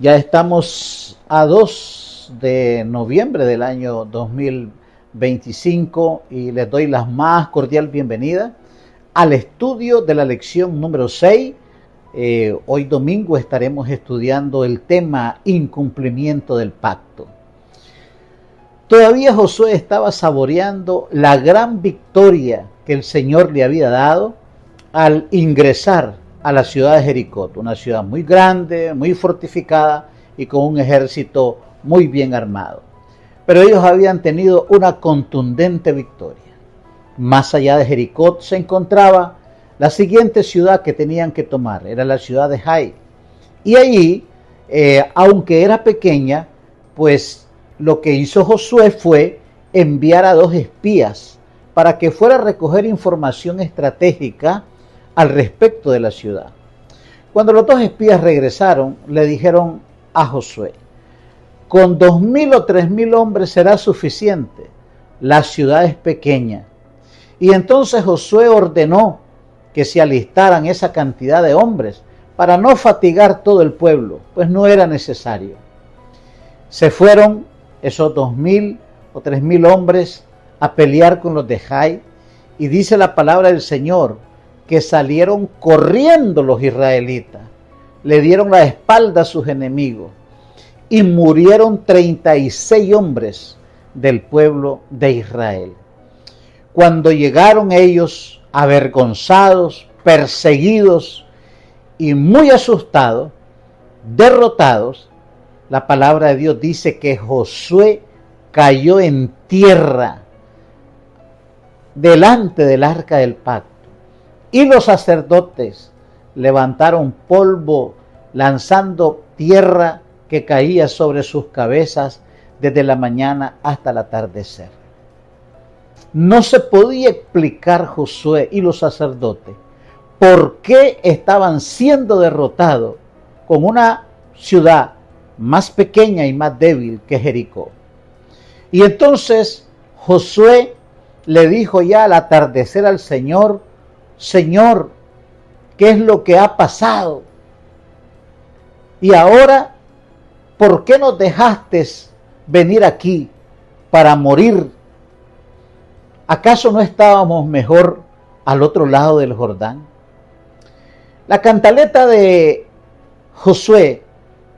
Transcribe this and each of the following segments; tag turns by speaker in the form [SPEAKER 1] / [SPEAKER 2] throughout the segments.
[SPEAKER 1] Ya estamos a 2 de noviembre del año 2025 y les doy la más cordial bienvenida al estudio de la lección número 6. Hoy domingo estaremos estudiando el tema incumplimiento del pacto. Todavía Josué estaba saboreando la gran victoria que el Señor le había dado al ingresar a la ciudad de Jericó, una ciudad muy grande, muy fortificada y con un ejército muy bien armado. Pero ellos habían tenido una contundente victoria. Más allá de Jericó se encontraba la siguiente ciudad que tenían que tomar, era la ciudad de Jai. Y allí, aunque era pequeña, pues lo que hizo Josué fue enviar a 2 espías para que fuera a recoger información estratégica al respecto de la ciudad. Cuando los 2 espías regresaron, le dijeron a Josué: con 2,000 o 3,000 hombres será suficiente, la ciudad es pequeña. Y entonces Josué ordenó que se alistaran esa cantidad de hombres para no fatigar todo el pueblo, pues no era necesario. Se fueron esos 2,000 o 3,000 hombres a pelear con los de Jai, y dice la palabra del Señor que salieron corriendo los israelitas, le dieron la espalda a sus enemigos y murieron 36 hombres del pueblo de Israel. Cuando llegaron ellos avergonzados, perseguidos y muy asustados, derrotados, la palabra de Dios dice que Josué cayó en tierra delante del arca del pacto. Y los sacerdotes levantaron polvo, lanzando tierra que caía sobre sus cabezas desde la mañana hasta el atardecer. No se podía explicar Josué y los sacerdotes por qué estaban siendo derrotados con una ciudad más pequeña y más débil que Jericó. Y entonces Josué le dijo ya al atardecer al Señor: Señor, ¿qué es lo que ha pasado? Y ahora, ¿por qué nos dejaste venir aquí para morir? ¿Acaso no estábamos mejor al otro lado del Jordán? La cantaleta de Josué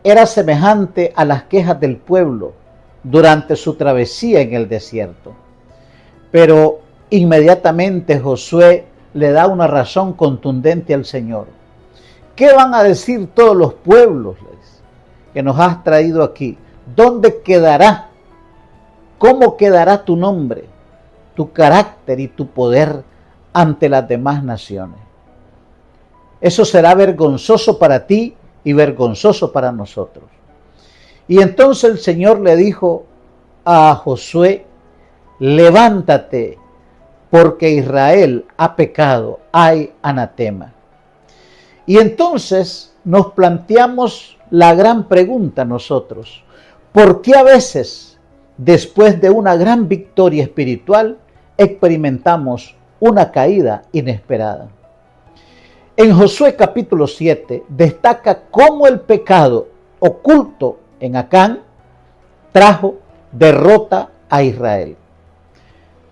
[SPEAKER 1] era semejante a las quejas del pueblo durante su travesía en el desierto. Pero inmediatamente Josué le da una razón contundente al Señor. ¿Qué van a decir todos los pueblos que nos has traído aquí? ¿Dónde quedará? ¿Cómo quedará tu nombre, tu carácter y tu poder ante las demás naciones? Eso será vergonzoso para ti y vergonzoso para nosotros. Y entonces el Señor le dijo a Josué: levántate, porque Israel ha pecado, hay anatema. Y entonces nos planteamos la gran pregunta nosotros: ¿por qué a veces, después de una gran victoria espiritual, experimentamos una caída inesperada? En Josué capítulo 7 destaca cómo el pecado oculto en Acán trajo derrota a Israel.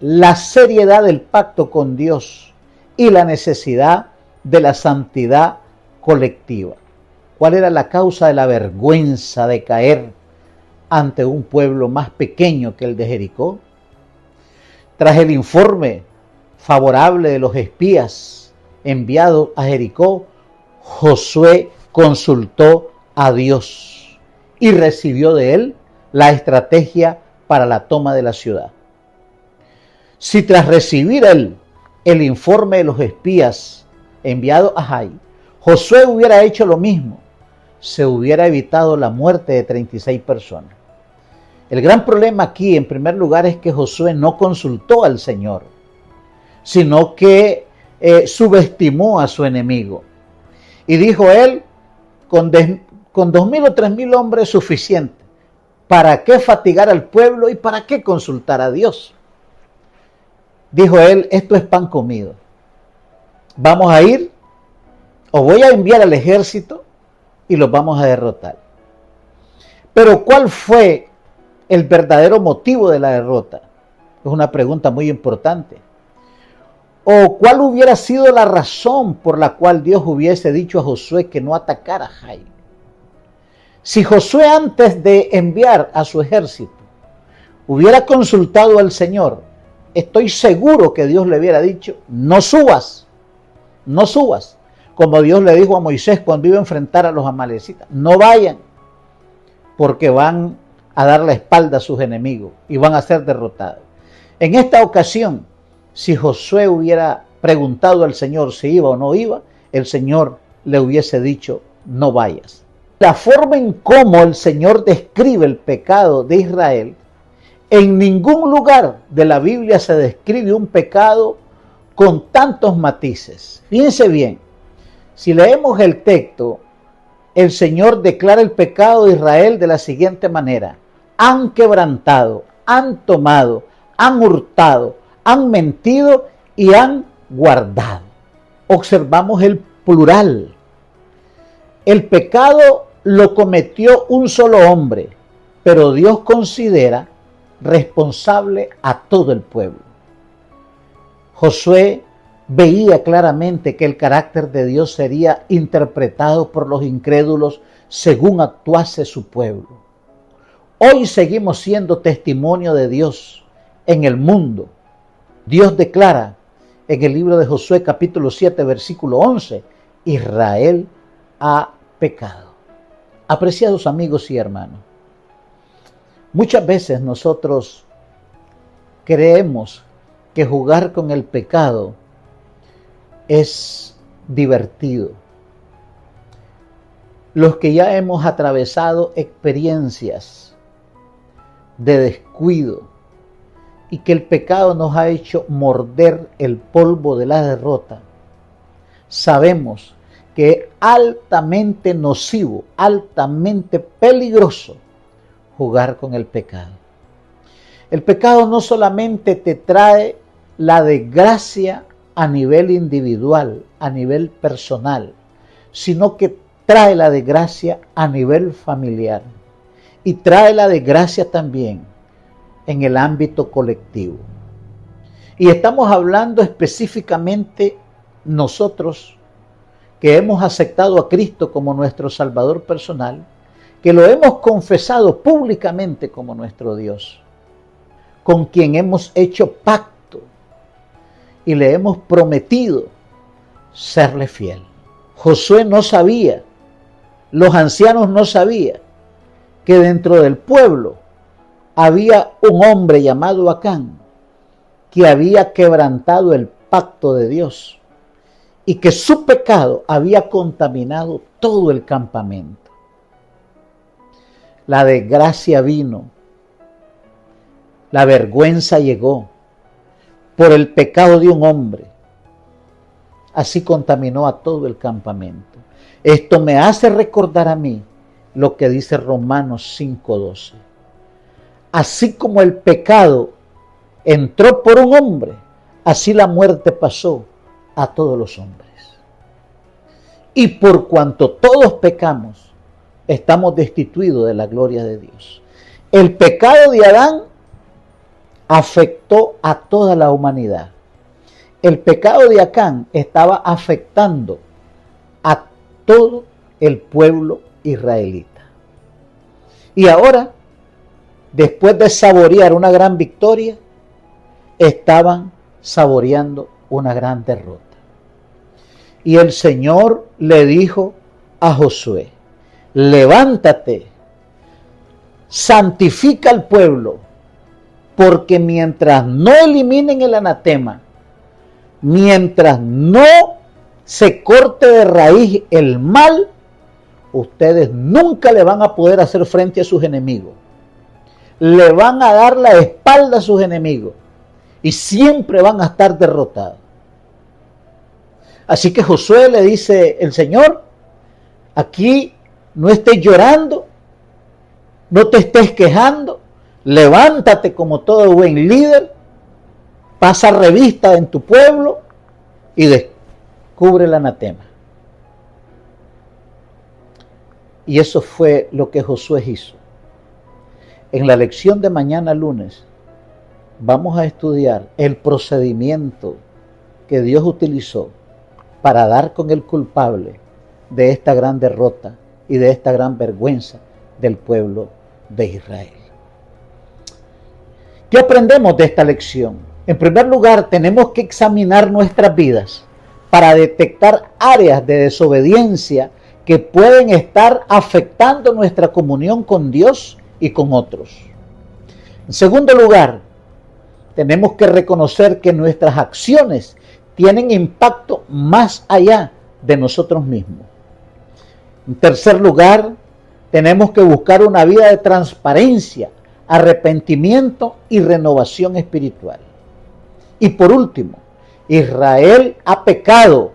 [SPEAKER 1] La seriedad del pacto con Dios y la necesidad de la santidad colectiva. ¿Cuál era la causa de la vergüenza de caer ante un pueblo más pequeño que el de Jericó? Tras el informe favorable de los espías enviados a Jericó, Josué consultó a Dios y recibió de él la estrategia para la toma de la ciudad. Si tras recibir el informe de los espías enviados a Jai, Josué hubiera hecho lo mismo, se hubiera evitado la muerte de 36 personas. El gran problema aquí, en primer lugar, es que Josué no consultó al Señor, sino que subestimó a su enemigo. Y dijo él: con 2,000 o 3,000 hombres es suficiente. ¿Para qué fatigar al pueblo y para qué consultar a Dios? Dijo él: esto es pan comido. Vamos a ir, o voy a enviar al ejército y los vamos a derrotar. Pero ¿cuál fue el verdadero motivo de la derrota? Es una pregunta muy importante. ¿O cuál hubiera sido la razón por la cual Dios hubiese dicho a Josué que no atacara a Jai? Si Josué, antes de enviar a su ejército, hubiera consultado al Señor, estoy seguro que Dios le hubiera dicho, no subas, no subas. Como Dios le dijo a Moisés cuando iba a enfrentar a los amalecitas, no vayan, porque van a dar la espalda a sus enemigos y van a ser derrotados. En esta ocasión, si Josué hubiera preguntado al Señor si iba o no iba, el Señor le hubiese dicho, no vayas. La forma en cómo el Señor describe el pecado de Israel, en ningún lugar de la Biblia se describe un pecado con tantos matices. Fíjense bien, si leemos el texto, el Señor declara el pecado de Israel de la siguiente manera: han quebrantado, han tomado, han hurtado, han mentido y han guardado. Observamos el plural. El pecado lo cometió un solo hombre, pero Dios considera responsable a todo el pueblo. Josué veía claramente que el carácter de Dios sería interpretado por los incrédulos según actuase su pueblo. Hoy seguimos siendo testimonio de Dios en el mundo. Dios declara en el libro de Josué capítulo 7 versículo 11, Israel ha pecado. Apreciados amigos y hermanos, muchas veces nosotros creemos que jugar con el pecado es divertido. Los que ya hemos atravesado experiencias de descuido y que el pecado nos ha hecho morder el polvo de la derrota, sabemos que es altamente nocivo, altamente peligroso jugar con el pecado. El pecado no solamente te trae la desgracia a nivel individual, a nivel personal, sino que trae la desgracia a nivel familiar y trae la desgracia también en el ámbito colectivo. Y estamos hablando específicamente nosotros que hemos aceptado a Cristo como nuestro Salvador personal, que lo hemos confesado públicamente como nuestro Dios, con quien hemos hecho pacto y le hemos prometido serle fiel. Josué no sabía, los ancianos no sabían que dentro del pueblo había un hombre llamado Acán que había quebrantado el pacto de Dios y que su pecado había contaminado todo el campamento. La desgracia vino, la vergüenza llegó por el pecado de un hombre. Así contaminó a todo el campamento. Esto me hace recordar a mí lo que dice Romanos 5:12. Así como el pecado entró por un hombre, así la muerte pasó a todos los hombres. Y por cuanto todos pecamos, estamos destituidos de la gloria de Dios. El pecado de Adán afectó a toda la humanidad. El pecado de Acán estaba afectando a todo el pueblo israelita. Y ahora, después de saborear una gran victoria, estaban saboreando una gran derrota. Y el Señor le dijo a Josué: levántate, santifica al pueblo, porque mientras no eliminen el anatema, mientras no se corte de raíz el mal, ustedes nunca le van a poder hacer frente a sus enemigos. Le van a dar la espalda a sus enemigos y siempre van a estar derrotados. Así que Josué le dice el Señor: aquí no estés llorando, no te estés quejando, levántate como todo buen líder, pasa revista en tu pueblo y descubre el anatema. Y eso fue lo que Josué hizo. En la lección de mañana lunes vamos a estudiar el procedimiento que Dios utilizó para dar con el culpable de esta gran derrota y de esta gran vergüenza del pueblo de Israel. ¿Qué aprendemos de esta lección? En primer lugar, tenemos que examinar nuestras vidas para detectar áreas de desobediencia que pueden estar afectando nuestra comunión con Dios y con otros. En segundo lugar, tenemos que reconocer que nuestras acciones tienen impacto más allá de nosotros mismos. En tercer lugar, tenemos que buscar una vida de transparencia, arrepentimiento y renovación espiritual. Y por último, Israel ha pecado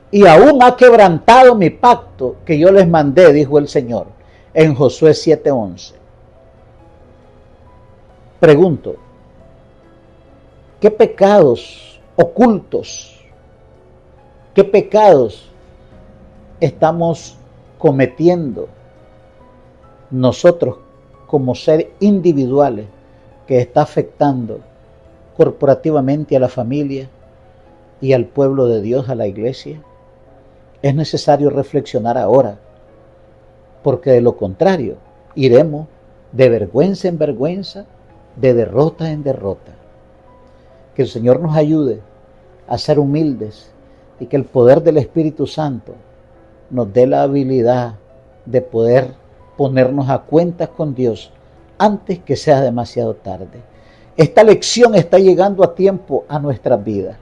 [SPEAKER 1] y aún ha quebrantado mi pacto que yo les mandé, dijo el Señor en Josué 7:11. Pregunto, ¿qué pecados ocultos, qué pecados estamos cometiendo nosotros como seres individuales que está afectando corporativamente a la familia y al pueblo de Dios, a la iglesia? Es necesario reflexionar ahora, porque de lo contrario iremos de vergüenza en vergüenza, de derrota en derrota. Que el Señor nos ayude a ser humildes y que el poder del Espíritu Santo nos dé la habilidad de poder ponernos a cuentas con Dios antes que sea demasiado tarde. Esta lección está llegando a tiempo a nuestras vidas.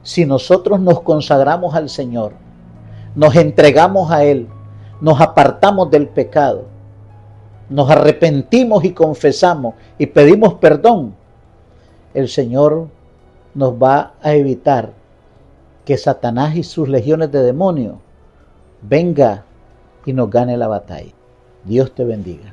[SPEAKER 1] Si nosotros nos consagramos al Señor, nos entregamos a Él, nos apartamos del pecado, nos arrepentimos y confesamos y pedimos perdón, el Señor nos va a evitar que Satanás y sus legiones de demonios venga y nos gane la batalla. Dios te bendiga.